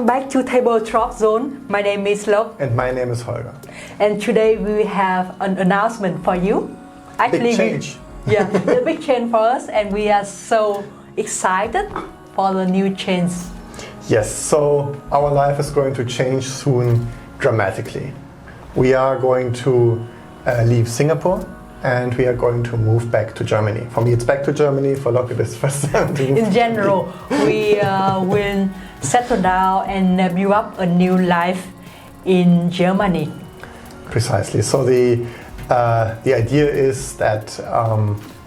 Welcome back to TableDropZone. My name is Loc. And my name is Holger. And today we have an announcement for you. Actually, big change. A big change for us, and we are so excited for the new change. Yes, so our life is going to change soon dramatically. We are going to leave Singapore and we are going to move back to Germany. For me it's back to Germany, for Loc it is first time to move. In general, we will settle down and build up a new life in Germany. Precisely. So the idea is that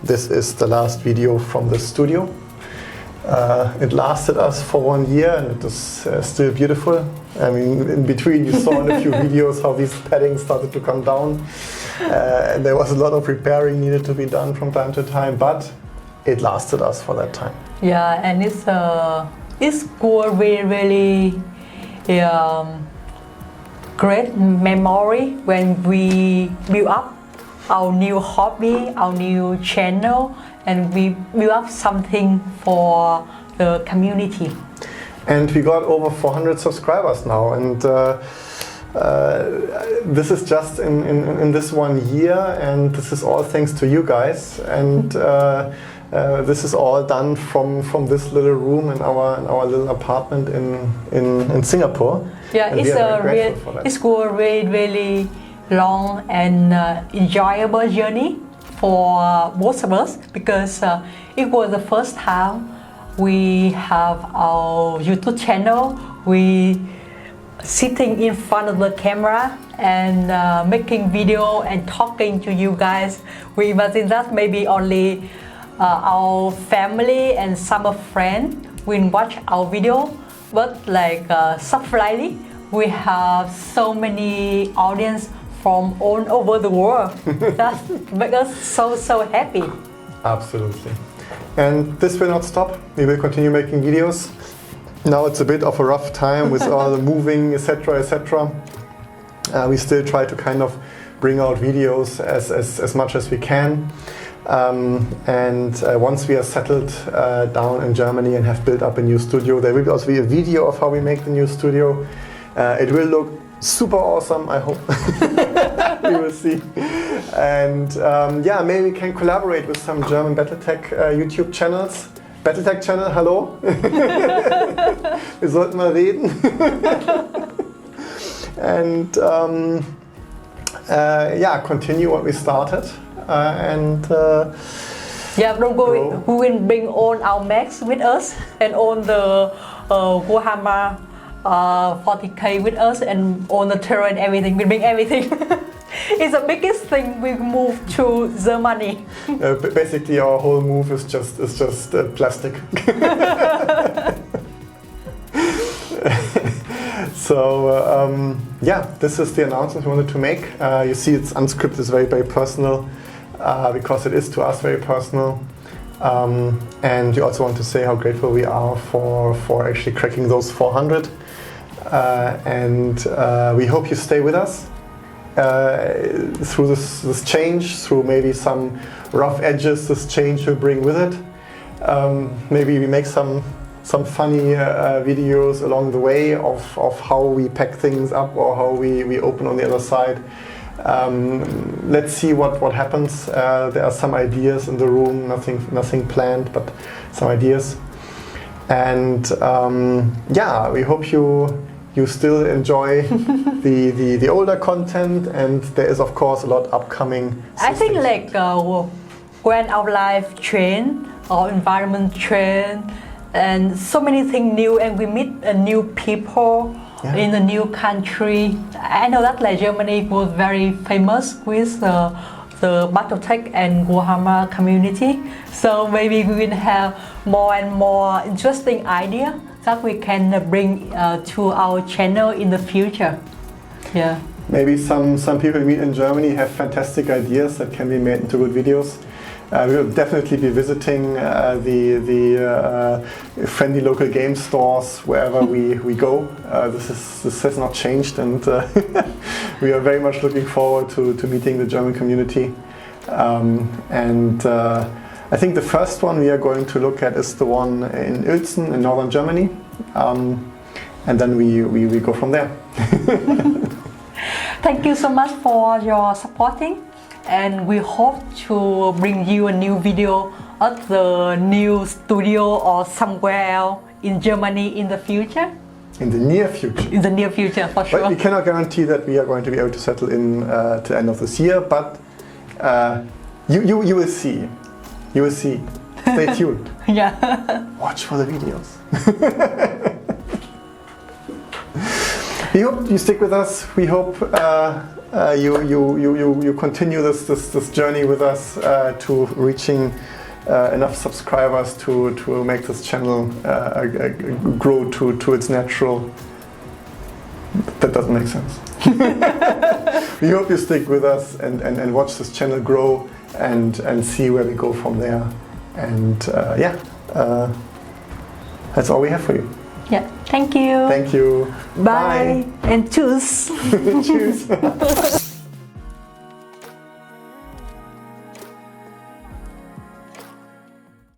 this is the last video from the studio. It lasted us for 1 year and it is still beautiful. I mean, in between you saw in a few videos how these paddings started to come down. And there was a lot of repairing needed to be done from time to time, but it lasted us for that time. Yeah, and it's cool, really great memory when we build up our new hobby, our new channel, and we build up something for the community. And we got over 400 subscribers now, and this is just in this 1 year, and this is all thanks to you guys. And this is all done from this little room in our little apartment in Singapore. Yeah, it's a really long and enjoyable journey for both of us, because it was the first time we have our YouTube channel. We sitting in front of the camera and making video and talking to you guys. We imagine that maybe only our family and some of friends will watch our video, but like suddenly we have so many audience from all over the world. That makes us so happy. Absolutely. And this will not stop. We will continue making videos. Now it's a bit of a rough time with all the moving, etc., etc. We still try to kind of bring out videos as much as we can. Once we are settled down in Germany and have built up a new studio, there will also be a video of how we make the new studio. It will look super awesome, I hope. We will see. And yeah, maybe we can collaborate with some German Battletech YouTube channels. Battletech Channel, hallo? Wir sollten mal reden. And yeah, continue what we started. Yeah, don't worry, we will bring all our mechs with us and all the Warhammer 40k with us and all the terrain, everything. We bring everything. It's the biggest thing we moved to Germany. Basically, our whole move is just plastic. So yeah, this is the announcement we wanted to make. You see, it's unscripted, it's very personal, because it is to us very personal. And we also want to say how grateful we are for actually cracking those 400. And we hope you stay with us through this change, through maybe some rough edges this change will bring with it. Maybe we make some funny videos along the way of how we pack things up or how we open on the other side. Let's see what happens. There are some ideas in the room, nothing planned, but some ideas. And yeah, we hope you still enjoy the older content, and there is of course a lot upcoming. I think like when our life change, our environment change, and so many things new, and we meet new people in a new country. I know that like Germany was very famous with the Battletech and Warhammer community. So maybe we will have more and more interesting ideas that we can bring to our channel in the future. Yeah. Maybe some people we meet in Germany have fantastic ideas that can be made into good videos. We will definitely be visiting the friendly local game stores wherever we go. This has not changed, and we are very much looking forward to meeting the German community. I think the first one we are going to look at is the one in Uelzen in northern Germany. and then we go from there. Thank you so much for your supporting, and we hope to bring you a new video at the new studio or somewhere else in Germany in the future. In the near future. In the near future, for sure. But we cannot guarantee that we are going to be able to settle in to the end of this year, but you will see. You will see. Stay tuned. Yeah. Watch for the videos. We hope you stick with us. We hope you continue this journey with us to reaching enough subscribers to make this channel grow to its natural. That doesn't make sense. We hope you stick with us and watch this channel grow and see where we go from there. And that's all we have for you. Yeah. Thank you. Thank you. Bye. And tschüss. Tschüss.